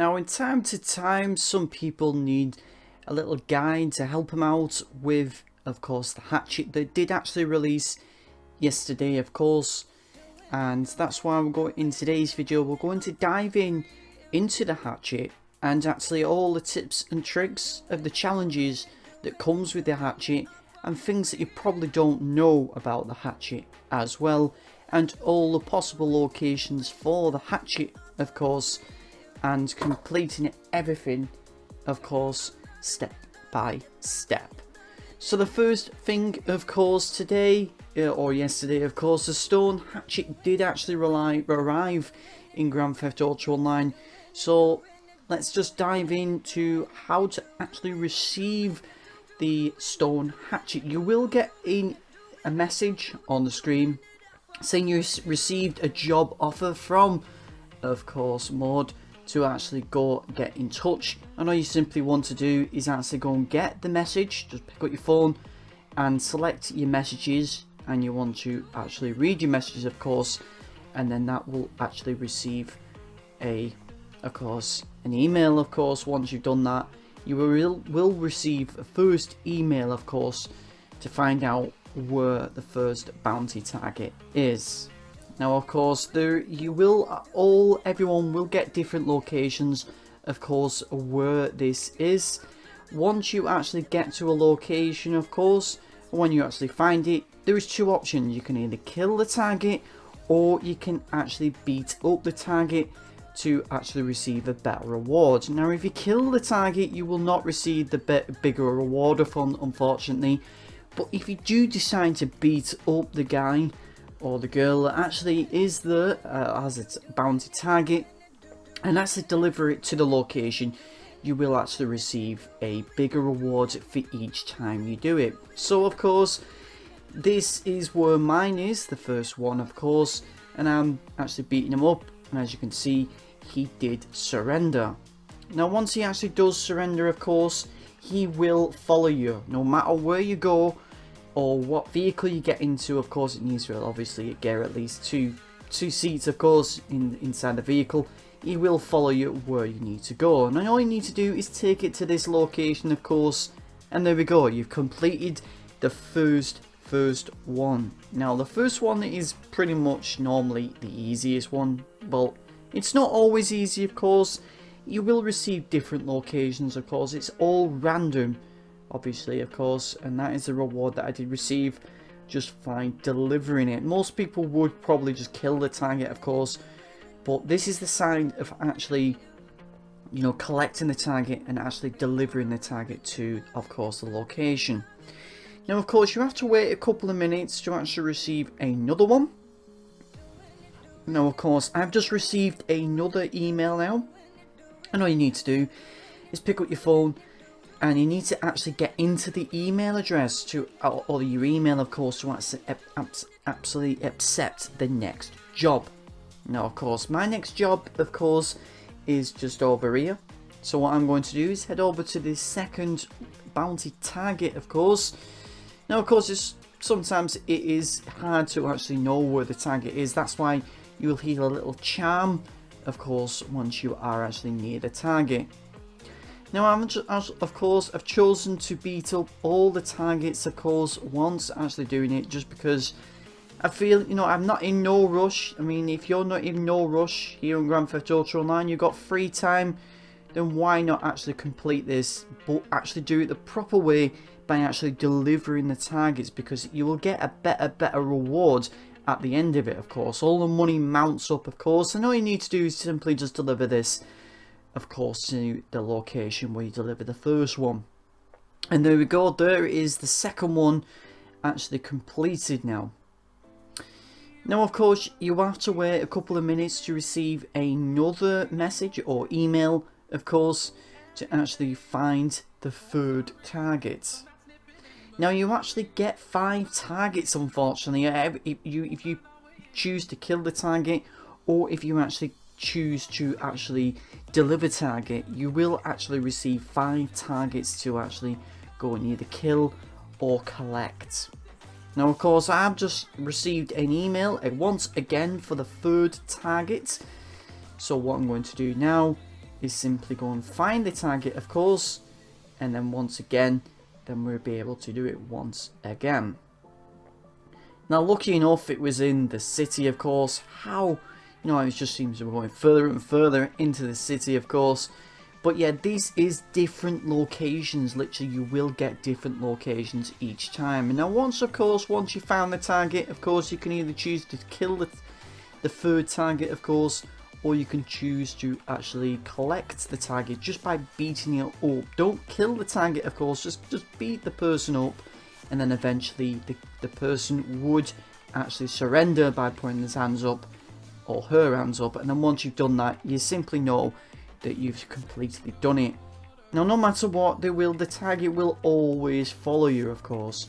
Now, in time to time, some people need a little guide to help them out with, of course, the Hatchet that did actually release yesterday, of course. And that's why we're going in today's video. We're going to dive into the Hatchet and actually all the tips and tricks of the challenges that comes with the Hatchet and things that you probably don't know about the Hatchet as well, and all the possible locations for the Hatchet, of course, and completing everything, of course, step by step. So the first thing, of course, today or yesterday, of course, the stone hatchet did actually arrive in Grand Theft Auto Online. So let's just dive into how to actually receive the stone hatchet. You will get a message on the screen saying you received a job offer from, of course, Mod, to actually go get in touch. And all you simply want to do is actually go and get the message. Just pick up your phone and select your messages, and you want to actually read your messages, of course, and then that will actually receive an email. Of course, once you've done that, you will receive a first email, of course, to find out where the first bounty target is. Now, of course, everyone will get different locations, of course, where this is. Once you actually get to a location, of course, when you actually find it, there is two options. You can either kill the target, or you can actually beat up the target to actually receive a better reward. Now, if you kill the target, you will not receive the bigger reward, unfortunately. But if you do decide to beat up the guy or the girl that actually is there as its bounty target, and actually deliver it to the location, you will actually receive a bigger reward for each time you do it. So, of course, this is where mine is, the first one, of course, and I'm actually beating him up, and as you can see, he did surrender. Now, once he actually does surrender, of course, he will follow you no matter where you go or what vehicle you get into. Of course, it needs to obviously get at least two seats, of course, inside the vehicle. He will follow you where you need to go, and all you need to do is take it to this location, of course, and there we go. You've completed the first one. Now, the first one is pretty much normally the easiest one. Well, it's not always easy, of course. You will receive different locations, of course. It's all random, obviously, of course, and that is the reward that I did receive just fine delivering it. Most people would probably just kill the target, of course, but this is the sign of actually, you know, collecting the target and actually delivering the target to, of course, the location. Now, of course, you have to wait a couple of minutes to actually receive another one. Now, of course, I've just received another email now, and all you need to do is pick up your phone, and you need to actually get into the email address to, or your email, of course, to actually accept the next job. Now, of course, my next job, of course, is just over here. So what I'm going to do is head over to the second bounty target, of course. Now, of course, sometimes it is hard to actually know where the target is. That's why you'll hear a little charm, of course, once you are actually near the target. Now, I've chosen to beat up all the targets, of course, once actually doing it, just because I feel, you know, I'm not in no rush. I mean, if you're not in no rush here on Grand Theft Auto Online, you've got free time, then why not actually complete this, but actually do it the proper way by actually delivering the targets, because you will get a better reward at the end of it, of course. All the money mounts up, of course, and all you need to do is simply just deliver this, of course, to the location where you deliver the first one. And there we go, there is the second one actually completed now. Now, of course, you have to wait a couple of minutes to receive another message or email, of course, to actually find the third target. Now, you actually get 5 targets, unfortunately, if you choose to kill the target, or if you actually choose to actually deliver target, you will actually receive 5 targets to actually go and either kill or collect. Now, of course, I've just received an email once again for the third target. So what I'm going to do now is simply go and find the target, of course, and then once again, then we'll be able to do it once again. Now, lucky enough, it was in the city, of course. How, it just seems to be going further and further into the city, of course. But yeah, this is different locations. Literally, you will get different locations each time. And now, once you found the target, of course, you can either choose to kill the third target, of course, or you can choose to actually collect the target just by beating it up. Don't kill the target, of course, just beat the person up, and then eventually the person would actually surrender by putting his hands up, or her hands up, and then once you've done that, you simply know that you've completely done it. Now, no matter what, the target will always follow you, of course.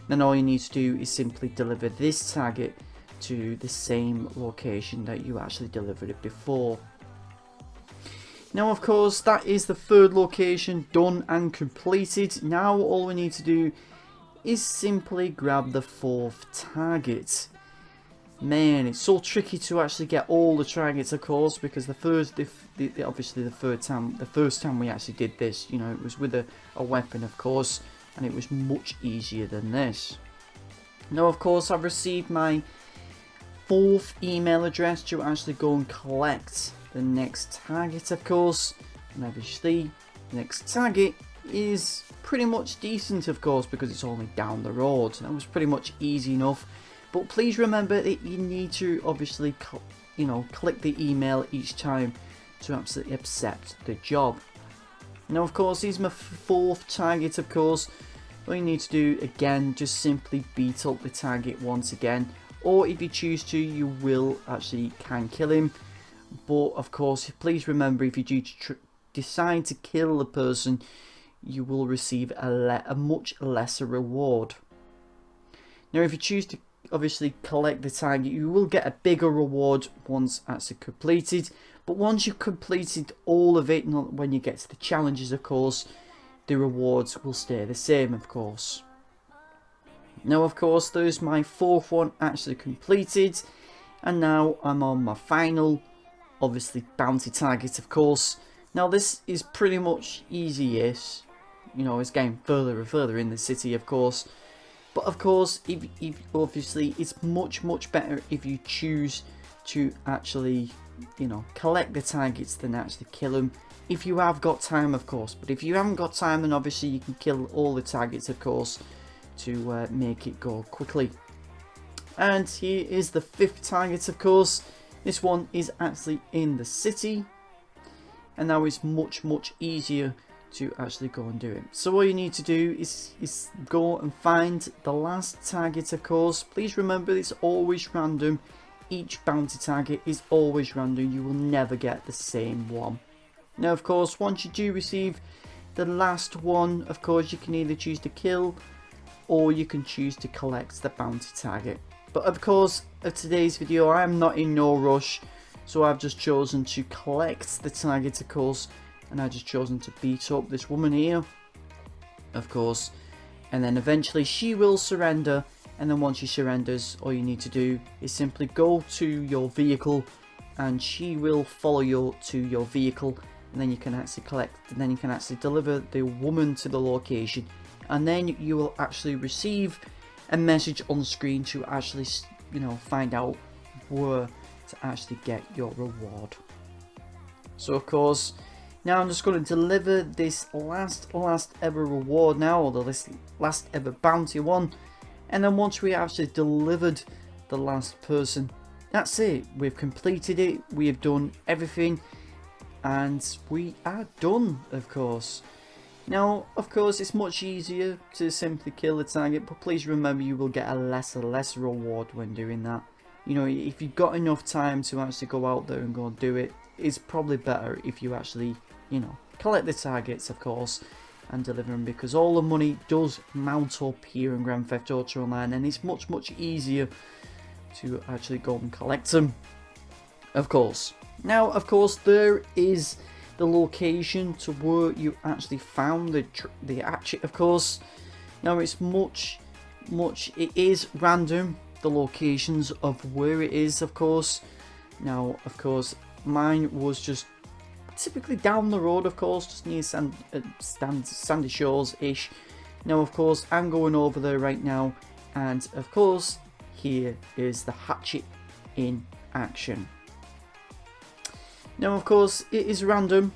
Then all you need to do is simply deliver this target to the same location that you actually delivered it before. Now, of course, that is the third location done and completed. Now all we need to do is simply grab the fourth target. Man, it's so tricky to actually get all the targets, of course, because obviously the first time we actually did this, it was with a weapon, of course, and it was much easier than this. Now, of course, I've received my fourth email address to actually go and collect the next target, of course, and obviously the next target is pretty much decent, of course, because it's only down the road. That was pretty much easy enough, but please remember that you need to obviously click the email each time to absolutely accept the job. Now, of course, here's my fourth target, of course. All you need to do, again, just simply beat up the target once again, or if you choose to, you will actually can kill him. But of course, please remember, if you do decide to kill the person, you will receive a much lesser reward. Now, if you choose to obviously collect the target, you will get a bigger reward once actually completed. But once you've completed all of it, not when you get to the challenges, of course, the rewards will stay the same, of course. Now, of course, there's my fourth one actually completed, and now I'm on my final, obviously, bounty target, of course. Now, this is pretty much easy-ish. It's getting further and further in the city, of course. But of course, if obviously, it's much better if you choose to actually, collect the targets than actually kill them. If you have got time, of course. But if you haven't got time, then obviously you can kill all the targets, of course, to make it go quickly. And here is the fifth target, of course. This one is actually in the city, and now it's much easier to actually go and do it. So all you need to do is go and find the last target, of course. Please remember, it's always random. Each bounty target is always random. You will never get the same one. Now, of course, once you do receive the last one, of course, you can either choose to kill, or you can choose to collect the bounty target. But of course, of today's video, I am not in no rush, so I've just chosen to collect the target, of course, and I've just chosen to beat up this woman here, of course, and then eventually she will surrender. And then once she surrenders, all you need to do is simply go to your vehicle, and she will follow you to your vehicle, and then you can actually collect, and then you can actually deliver the woman to the location, and then you will actually receive a message on the screen to actually, find out where to actually get your reward. So of course, now I'm just going to deliver this last ever reward now, or this last ever bounty one. And then once we actually delivered the last person, that's it. We've completed it. We have done everything, and we are done, of course. Now, of course, it's much easier to simply kill the target, but please remember, you will get a lesser reward when doing that. If you've got enough time to actually go out there and go and do it, it's probably better if you actually, collect the targets, of course, and deliver them, because all the money does mount up here in Grand Theft Auto Online, and it's much easier to actually go and collect them, of course. Now, of course, there is the location to where you actually found the hatchet, of course. Now, it's it is random, the locations of where it is, of course. Now, of course, mine was just typically down the road, of course, just near Sandy Shores-ish. Now, of course, I'm going over there right now, and of course, here is the hatchet in action. Now, of course, it is random,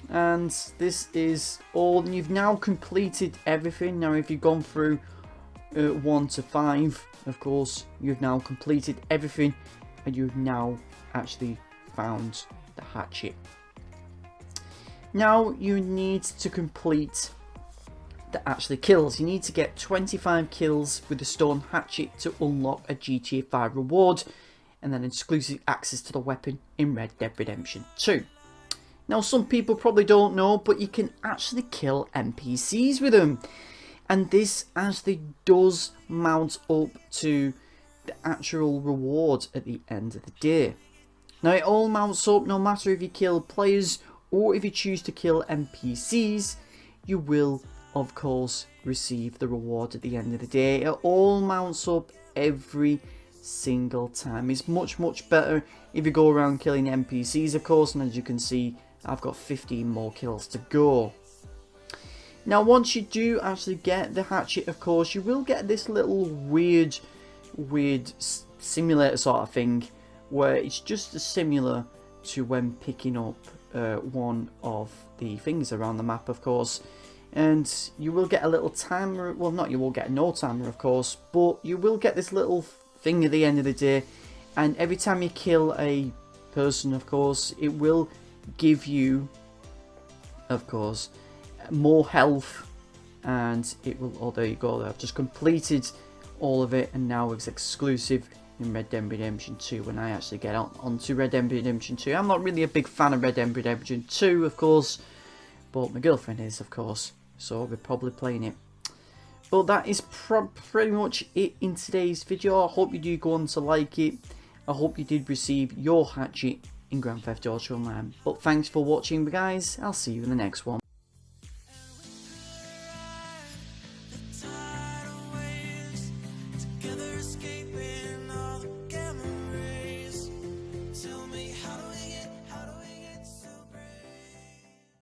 and this is all. You've now completed everything. Now, if you've gone through 1 to 5, of course, you've now completed everything, and you've now actually found the hatchet. Now, you need to complete the actually kills. You need to get 25 kills with the stone hatchet to unlock a GTA 5 reward, and then exclusive access to the weapon in Red Dead Redemption 2. Now, some people probably don't know, but you can actually kill NPCs with them, and this actually does mount up to the actual reward at the end of the day. Now, it all mounts up no matter if you kill players or if you choose to kill NPCs. You will, of course, receive the reward at the end of the day. It all mounts up every single time. It's much better if you go around killing NPCs, of course, and as you can see, I've got 15 more kills to go. Now, once you do actually get the hatchet, of course, you will get this little weird simulator sort of thing, where it's just as similar to when picking up one of the things around the map, of course. And you will get a little timer. Well, not you will get no timer, of course, but you will get this little thing at the end of the day, and every time you kill a person, of course, it will give you, of course, more health, and it will, oh, there you go, I've just completed all of it, and now it's exclusive in Red Dead Redemption 2 when I actually get onto Red Dead Redemption 2. I'm not really a big fan of Red Dead Redemption 2, of course, but my girlfriend is, of course, so we're probably playing it. But that is pretty much it in today's video. I hope you do go on to like it. I hope you did receive your hatchet in Grand Theft Auto Online. But thanks for watching, guys. I'll see you in the next one. Escaping